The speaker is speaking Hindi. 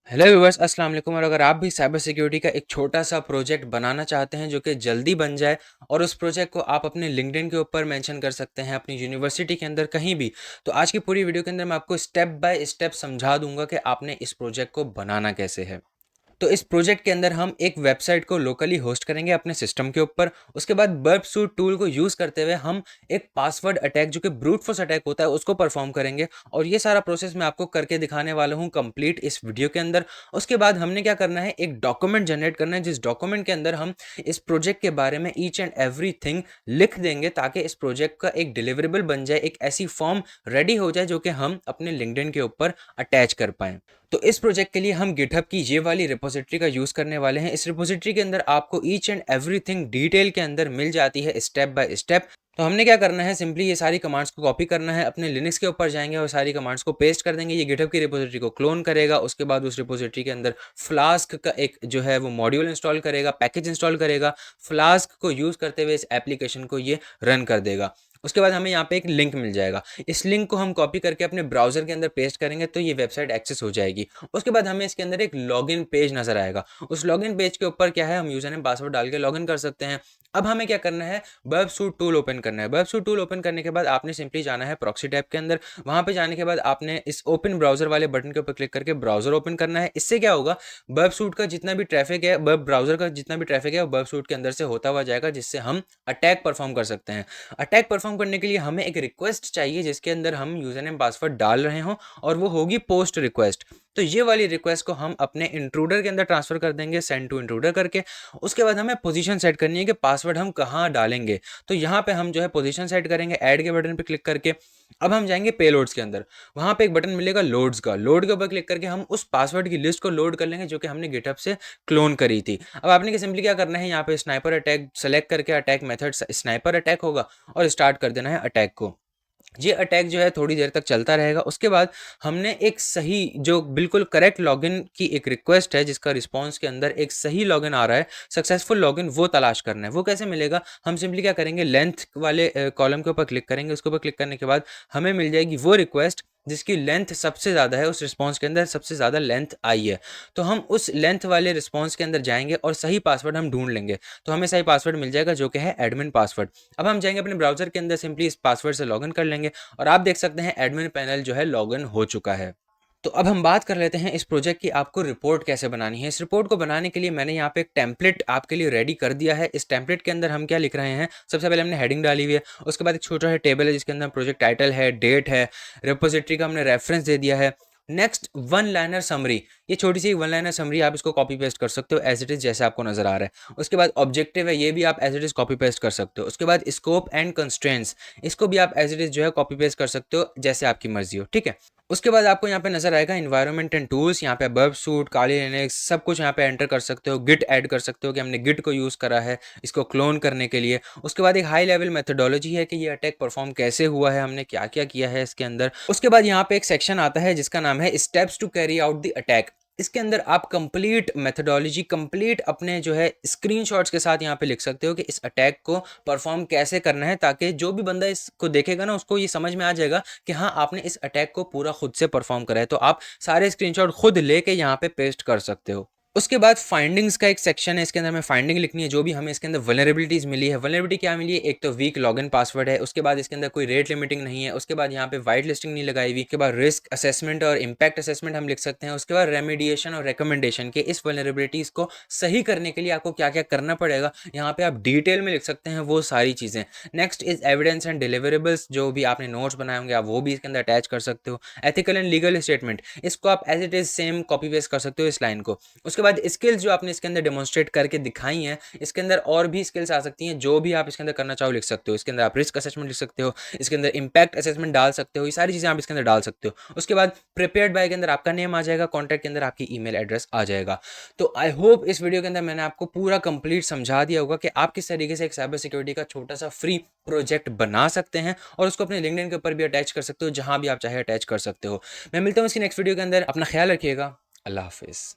हेलो व्यूअर्स, अस्सलाम वालेकुम। और अगर आप भी साइबर सिक्योरिटी का एक छोटा सा प्रोजेक्ट बनाना चाहते हैं जो कि जल्दी बन जाए और उस प्रोजेक्ट को आप अपने लिंक्डइन के ऊपर मेंशन कर सकते हैं, अपनी यूनिवर्सिटी के अंदर कहीं भी, तो आज की पूरी वीडियो के अंदर मैं आपको स्टेप बाय स्टेप समझा दूंगा कि आपने इस प्रोजेक्ट को बनाना कैसे है। तो इस प्रोजेक्ट के अंदर हम एक वेबसाइट को लोकली होस्ट करेंगे अपने सिस्टम के ऊपर। उसके बाद बर्ब सूट टूल को यूज़ करते हुए हम एक पासवर्ड अटैक जो कि ब्रूट फोर्स अटैक होता है उसको परफॉर्म करेंगे। और ये सारा प्रोसेस मैं आपको करके दिखाने वाला हूँ कंप्लीट इस वीडियो के अंदर। उसके बाद हमने क्या करना है, एक डॉक्यूमेंट जनरेट करना है जिस डॉक्यूमेंट के अंदर हम इस प्रोजेक्ट के बारे में ईच एंड एवरीथिंग लिख देंगे ताकि इस प्रोजेक्ट का एक डिलीवरेबल बन जाए, एक ऐसी फॉर्म रेडी हो जाए जो कि हम अपने लिंक्डइन के ऊपर अटैच कर पाएँ। तो इस प्रोजेक्ट के लिए हम गिटहब की ये वाली रिपोजिटरी का यूज़ करने वाले हैं। इस रिपोजिटरी के अंदर आपको ईच एंड एवरीथिंग डिटेल के अंदर मिल जाती है स्टेप बाय स्टेप। तो हमने क्या करना है, सिंपली ये सारी कमांड्स को कॉपी करना है, अपने लिनक्स के ऊपर जाएंगे और सारी कमांड्स को पेस्ट कर देंगे। ये गिटहब की रिपोजिटरी को क्लोन करेगा। उसके बाद उस रिपोजिटरी के अंदर फ्लास्क का एक जो है वो मॉड्यूल इंस्टॉल करेगा, पैकेज इंस्टॉल करेगा। फ्लास्क को यूज़ करते हुए इस एप्लीकेशन को ये रन कर देगा। उसके बाद हमें यहाँ पे एक लिंक मिल जाएगा। इस लिंक को हम कॉपी करके अपने ब्राउजर के अंदर पेस्ट करेंगे तो ये वेबसाइट एक्सेस हो जाएगी। उसके बाद हमें इसके अंदर एक लॉगिन पेज नजर आएगा। उस लॉगिन पेज के ऊपर क्या है, हम यूजर नेम पासवर्ड डाल के लॉगिन कर सकते हैं। अब हमें क्या करना है, बर्ब सूट टूल ओपन करना है। बर्ब सूट टूल ओपन करने के बाद आपने सिंपली जाना है प्रॉक्सी टैब के अंदर। वहां पे जाने के बाद आपने इस ओपन ब्राउजर वाले बटन के ऊपर क्लिक करके ब्राउजर ओपन करना है। इससे क्या होगा, बर्ब सूट का जितना भी ट्रैफिक है, बर्ब ब्राउजर का जितना भी ट्रैफिक है वो बर्ब सूट के अंदर से होता हुआ जाएगा, जिससे हम अटैक परफॉर्म कर सकते हैं। अटैक परफॉर्म करने के लिए हमें एक रिक्वेस्ट चाहिए जिसके अंदर हम यूजर नेम पासवर्ड डाल रहे हो, और वो होगी पोस्ट रिक्वेस्ट। तो ये वाली रिक्वेस्ट को हम अपने इंट्रूडर के अंदर ट्रांसफर कर देंगे, सेंड टू इंट्रूडर करके। उसके बाद हमें पोजीशन सेट करनी है कि पासवर्ड हम कहाँ डालेंगे। तो यहाँ पे हम जो है पोजीशन सेट करेंगे ऐड के बटन पे क्लिक करके। अब हम जाएंगे पेलोड्स के अंदर। वहां पे एक बटन मिलेगा लोड्स का, लोड के ऊपर क्लिक करके हम उस पासवर्ड की लिस्ट को लोड कर लेंगे जो कि हमने गिटहब से क्लोन करी थी। अब आपने सिंपली क्या करना है, यहाँ पे स्नाइपर अटैक सेलेक्ट करके अटैक मेथड स्नाइपर अटैक होगा और स्टार्ट कर देना है अटैक को। ये अटैक जो है थोड़ी देर तक चलता रहेगा। उसके बाद हमने एक सही जो बिल्कुल करेक्ट लॉगिन की एक रिक्वेस्ट है जिसका रिस्पांस के अंदर एक सही लॉगिन आ रहा है, सक्सेसफुल लॉगिन, वो तलाश करना है। वो कैसे मिलेगा, हम सिंपली क्या करेंगे, लेंथ वाले कॉलम के ऊपर क्लिक करेंगे। उसके ऊपर क्लिक करने के बाद हमें मिल जाएगी वो रिक्वेस्ट जिसकी लेंथ सबसे ज़्यादा है, उस रिस्पांस के अंदर सबसे ज़्यादा लेंथ आई है। तो हम उस लेंथ वाले रिस्पांस के अंदर जाएंगे और सही पासवर्ड हम ढूंढ लेंगे। तो हमें सही पासवर्ड मिल जाएगा जो कि है एडमिन पासवर्ड। अब हम जाएंगे अपने ब्राउजर के अंदर, सिंपली इस पासवर्ड से लॉगिन कर लेंगे और आप देख सकते हैं एडमिन पैनल जो है लॉगिन हो चुका है। तो अब हम बात कर लेते हैं इस प्रोजेक्ट की आपको रिपोर्ट कैसे बनानी है। इस रिपोर्ट को बनाने के लिए मैंने यहाँ पे एक टेम्पलेट आपके लिए रेडी कर दिया है। इस टेम्पलेट के अंदर हम क्या लिख रहे हैं, सबसे पहले हमने हेडिंग डाली हुई है। उसके बाद एक छोटा सा टेबल है जिसके अंदर प्रोजेक्ट टाइटल है, डेट है, रिपोजिटरी का हमने रेफरेंस दे दिया है। नेक्स्ट वन लाइनर समरी, ये छोटी सी वन लाइनर समरी आप इसको कॉपी पेस्ट कर सकते हो एज इट इज जैसे आपको नजर आ रहा है। उसके बाद ऑब्जेक्टिव है, ये भी आप as it is copy paste कर सकते हो। उसके बाद स्कोप एंड कंस्ट्रेंट्स, इसको भी आप एज इट इज जो है कॉपी पेस्ट कर सकते हो जैसे आपकी मर्जी हो, ठीक है। उसके बाद आपको यहाँ पे नजर आएगा इन्वायरमेंट एंड टूल्स, यहाँ पे बर्ब सूट, काली लिनक्स, सब कुछ यहाँ पे एंटर कर सकते हो। गिट ऐड कर सकते हो कि हमने गिट को यूज करा है इसको क्लोन करने के लिए। उसके बाद एक हाई लेवल मेथोडोलॉजी है कि ये अटैक परफॉर्म कैसे हुआ है, हमने क्या क्या किया है इसके अंदर। उसके बाद यहाँ पे एक सेक्शन आता है जिसका नाम है steps to carry out the attack. इसके अंदर आप कंप्लीट मेथोडोलॉजी, कंप्लीट अपने जो है स्क्रीनशॉट्स के साथ यहाँ पे लिख सकते हो कि इस अटैक को परफॉर्म कैसे करना है, ताकि जो भी बंदा इसको देखेगा ना उसको ये समझ में आ जाएगा कि हाँ आपने इस अटैक को पूरा खुद से परफॉर्म करा है। तो आप सारे स्क्रीनशॉट खुद लेके यहाँ पे पेस्ट कर सकते हो। उसके बाद फाइंडिंग्स का एक सेक्शन है, इसके अंदर हमें फाइंडिंग लिखनी है जो भी हमें इसके अंदर वल्नरेबिलिटीज मिली है। वल्नरेबिलिटी क्या मिली है, एक तो वीक लॉगिन पासवर्ड है, उसके बाद इसके अंदर कोई रेट लिमिटिंग नहीं है, उसके बाद यहाँ पे वाइट लिस्टिंग नहीं लगाई हुई, उसके बाद रिस्क असेसमेंट और इम्पैक्ट असेसमेंट हम लिख सकते हैं। उसके बाद रेमिडिएशन और रिकमेंडेशन के इस वल्नरेबिलिटीज को सही करने के लिए आपको क्या क्या करना पड़ेगा, यहाँ पे आप डिटेल में लिख सकते हैं वो सारी चीज़ें। Next is evidence and deliverables, जो भी आपने नोट्स बनाए होंगे आप वो भी इसके अंदर अटैच कर सकते हो। एथिकल एंड लीगल स्टेटमेंट, इसको आप as it is same copy paste कर सकते हो इस लाइन को। उसके बाद स्किल्स जो आपने इसके अंदर डेमोन्स्ट्रेट करके दिखाई हैं, इसके अंदर और भी स्किल्स आ सकती हैं, जो भी आप इसके अंदर करना चाहो लिख सकते हो। इसके अंदर आप रिस्क असेसमेंट लिख सकते हो, इसके अंदर इंपैक्ट असेसमेंट डाल सकते हो, ये सारी चीज़ें आप इसके अंदर डाल सकते हो। उसके बाद प्रिपेयर्ड बाय के अंदर आपका नेम आ जाएगा, कॉन्टैक्ट के अंदर आपकी ईमेल एड्रेस आ जाएगा। तो आई होप इस वीडियो के अंदर मैंने आपको पूरा कंप्लीट समझा दिया होगा कि आप किस तरीके से एक साइबर सिक्योरिटी का छोटा सा फ्री प्रोजेक्ट बना सकते हैं और उसको अपने लिंक्डइन के ऊपर भी अटैच कर सकते हो, जहां भी आप चाहे अटैच कर सकते हो। मैं मिलता हूँ इसकी नेक्स्ट वीडियो के अंदर, अपना ख्याल रखिएगा, अल्लाह हाफिज़।